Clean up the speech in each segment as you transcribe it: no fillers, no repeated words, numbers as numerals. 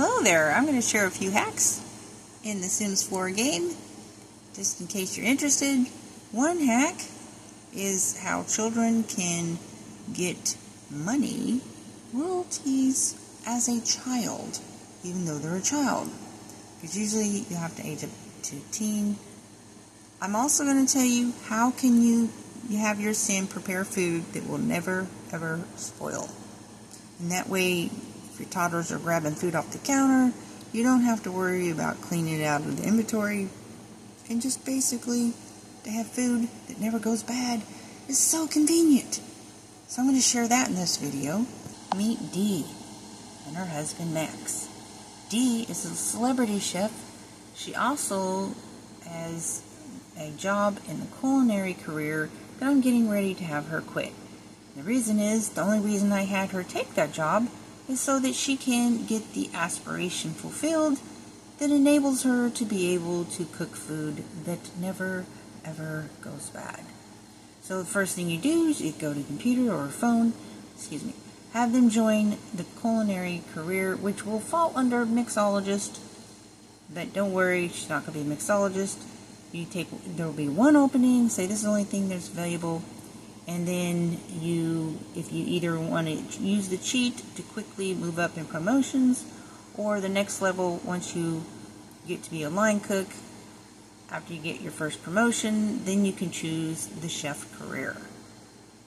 Hello there, I'm going to share a few hacks in the Sims 4 game, just in case you're interested. One hack is how children can get money, royalties, as a child, even though they're a child. Because usually you have to age up to teen. I'm also going to tell you how can you have your sim prepare food that will never ever spoil. And that way, if your toddlers are grabbing food off the counter, you don't have to worry about cleaning it out of the inventory. And just basically, to have food that never goes bad is so convenient. So I'm going to share that in this video. Meet Dee and her husband Max. Dee is a celebrity chef. She also has a job in the culinary career that I'm getting ready to have her quit. The reason is, the only reason I had her take that job is so that she can get the aspiration fulfilled that enables her to be able to cook food that never ever goes bad. So the first thing you do is you go to a computer or a phone, have them join the culinary career, which will fall under mixologist, but don't worry, she's not going to be a mixologist. There will be one opening, say this is the only thing that's available, and then if you either want to use the cheat to quickly move up in promotions, or the next level, once you get to be a line cook, after you get your first promotion, then you can choose the chef career.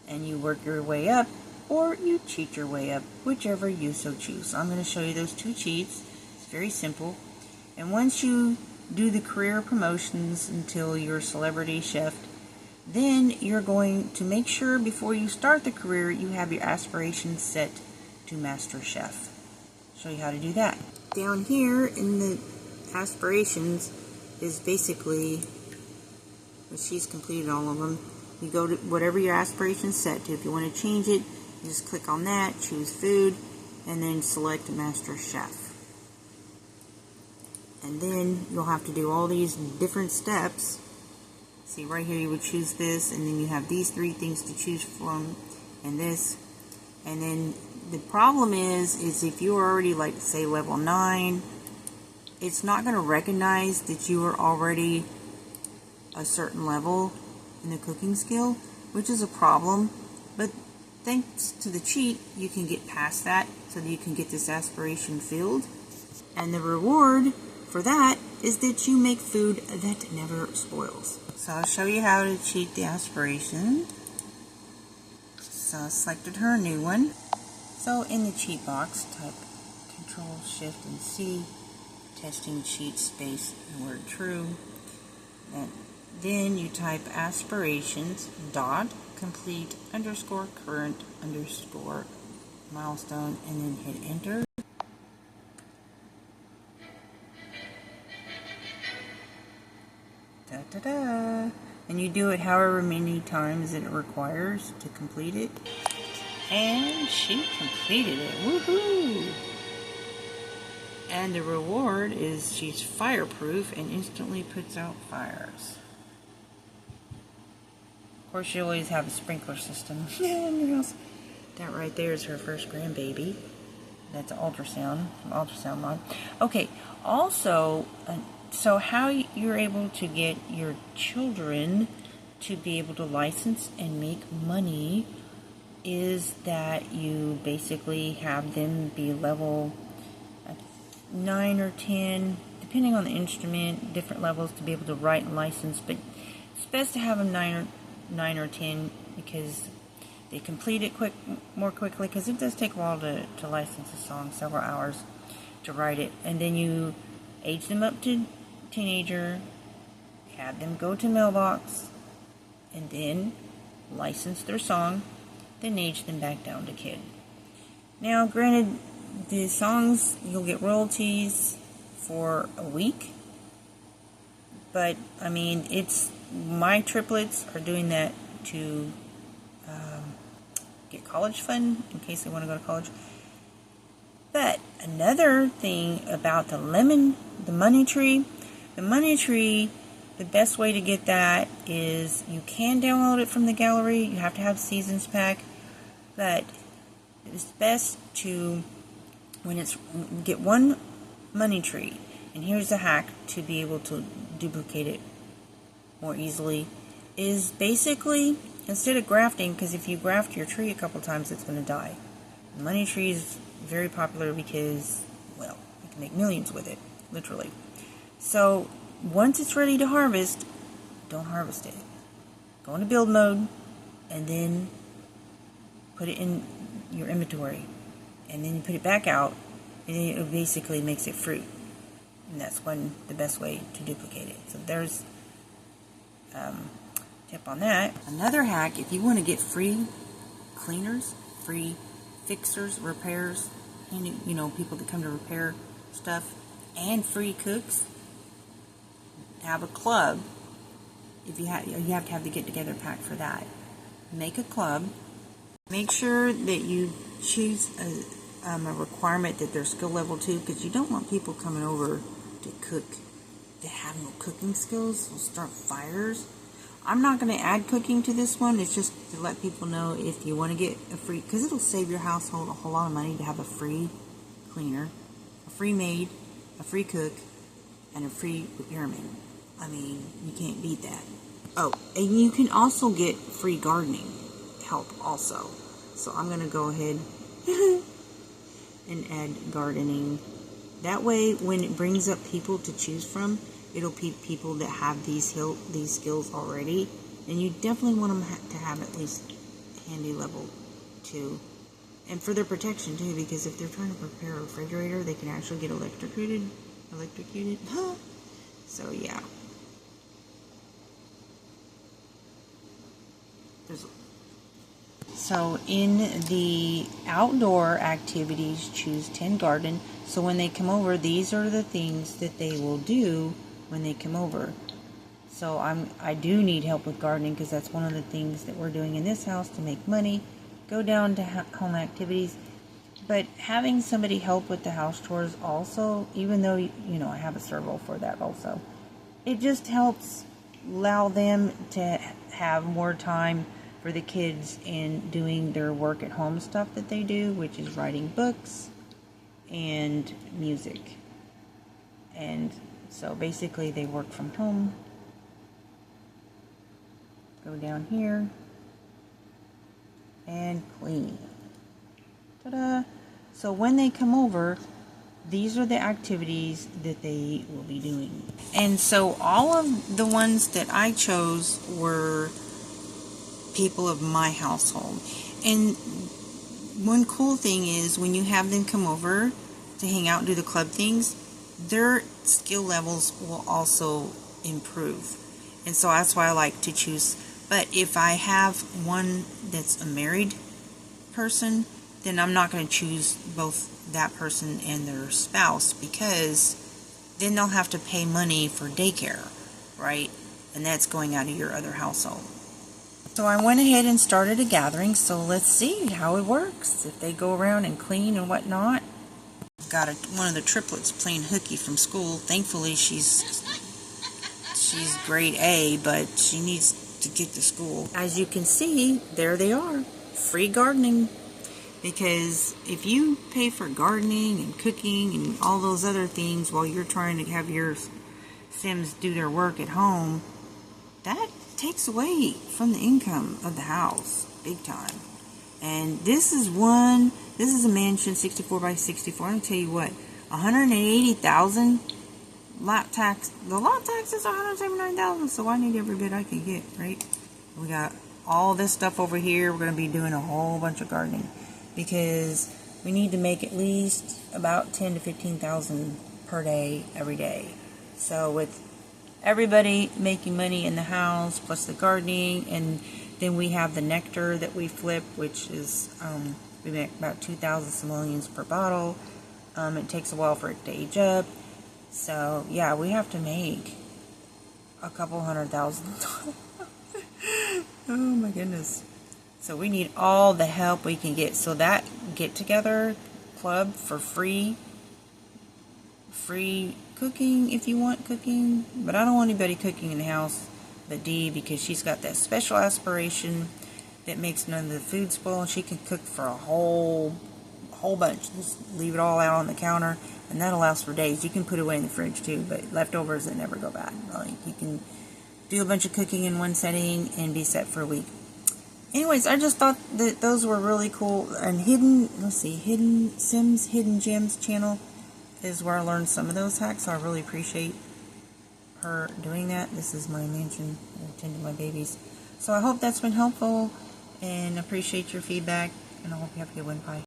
And you work your way up, or you cheat your way up, whichever you so choose. So I'm going to show you those two cheats. It's very simple. And once you do the career promotions until you're a celebrity chef, then you're going to make sure before you start the career you have your aspirations set to master chef. Show you how to do that. Down here in the aspirations is basically, well, she's completed all of them. You go to whatever your aspirations set to. If you want to change it, you just click on that, choose food, and then select master chef. And then you'll have to do all these different steps. See, right here you would choose this, and then you have these three things to choose from, and this. And then the problem is if you are already, like, say, level 9, it's not going to recognize that you are already a certain level in the cooking skill, which is a problem. But thanks to the cheat, you can get past that so that you can get this aspiration filled. And the reward for that is that you make food that never spoils. So I'll show you how to cheat the aspiration. So I selected her new one. So in the cheat box, type Control Shift and C, testing cheat space and word true. And then you type aspirations dot complete underscore current underscore milestone, and then hit enter. Da-da-da. And you do it however many times that it requires to complete it. And she completed it. Woohoo! And the reward is she's fireproof and instantly puts out fires. Of course, you always have a sprinkler system in your house. That right there is her first grandbaby. That's an ultrasound line. Okay, also, so how you're able to get your children to be able to license and make money is that you basically have them be level 9 or 10, depending on the instrument, different levels to be able to write and license, but it's best to have them 9 or 10 because they complete it more quickly, because it does take a while to license a song, several hours to write it. And then you age them up to teenager, have them go to mailbox, and then license their song, then age them back down to kid. Now, granted, the songs, you'll get royalties for a week, but I mean, my triplets are doing that to get college fund in case they want to go to college. But another thing about the money tree, the best way to get that is you can download it from the gallery. You have to have Seasons Pack, but it's best to, get one money tree. And here's a hack to be able to duplicate it more easily, is basically, instead of grafting, because if you graft your tree a couple times, it's going to die. The money tree is very popular because, well, you can make millions with it, literally. So, once it's ready to harvest, don't harvest it. Go into build mode, and then put it in your inventory. And then you put it back out, and then it basically makes it fruit. And that's the best way to duplicate it. So there's tip on that. Another hack, if you want to get free cleaners, free fixers, repairs, and people that come to repair stuff, and free cooks, have a club. If you have to have the get together pack for that. Make a club. Make sure that you choose a requirement that they're skill level 2, because you don't want people coming over to cook that have no cooking skills. Will start fires. I'm not going to add cooking to this one. It's just to let people know if you want to get a free, because it'll save your household a whole lot of money to have a free cleaner, a free maid, a free cook, and a free repairman. I mean, you can't beat that. Oh, and you can also get free gardening help also. So I'm going to go ahead and add gardening. That way, when it brings up people to choose from, it'll be people that have these skills already. And you definitely want them to have at least handy level 2. And for their protection too, because if they're trying to prepare a refrigerator, they can actually get electrocuted. So yeah. So in the outdoor activities, choose 10 garden. So when they come over, these are the things that they will do when they come over. So I do need help with gardening, because that's one of the things that we're doing in this house to make money. Go down to home activities. But having somebody help with the house chores also, even though, I have a SERVO for that also, it just helps allow them to have more time for the kids in doing their work at home stuff that they do, which is writing books and music. And so basically they work from home. Go down here and clean. Ta-da! So when they come over, these are the activities that they will be doing. And so all of the ones that I chose were people of my household. And one cool thing is, when you have them come over to hang out and do the club things, their skill levels will also improve. And so that's why I like to choose. But if I have one that's a married person, then I'm not going to choose both that person and their spouse, because then they'll have to pay money for daycare, right? And that's going out of your other household. So I went ahead and started a gathering, so let's see how it works. If they go around and clean and whatnot. Got one of the triplets playing hooky from school. Thankfully she's grade A, but she needs to get to school. As you can see, there they are. Free gardening. Because if you pay for gardening and cooking and all those other things while you're trying to have your Sims do their work at home, that takes away from the income of the house big time. And this is a mansion 64 by 64. I'm gonna tell you what, $180,000 lot tax. The lot tax is $179,000, so I need every bit I can get, right? We got all this stuff over here. We're gonna be doing a whole bunch of gardening, because we need to make at least about $10,000 to $15,000 per day every day. So with everybody making money in the house, plus the gardening, and then we have the nectar that we flip, which is, we make about 2,000 simoleons per bottle. It takes a while for it to age up. So, yeah, we have to make a couple $100,000. Oh, my goodness. So we need all the help we can get. So that get-together club for free cooking if you want cooking, but I don't want anybody cooking in the house but Dee, because she's got that special aspiration that makes none of the food spoil, and she can cook for a whole whole bunch. Just leave it all out on the counter, and that'll last for days. You can put it away in the fridge too, but leftovers that never go bad. Like, you can do a bunch of cooking in one setting and be set for a week. Anyways, I just thought that those were really cool. And Hidden Sims Hidden Gems channel is where I learned some of those hacks, so I really appreciate her doing that. This is my mansion. I tend to my babies. So I hope that's been helpful, and appreciate your feedback, and I hope you have a good one. Bye.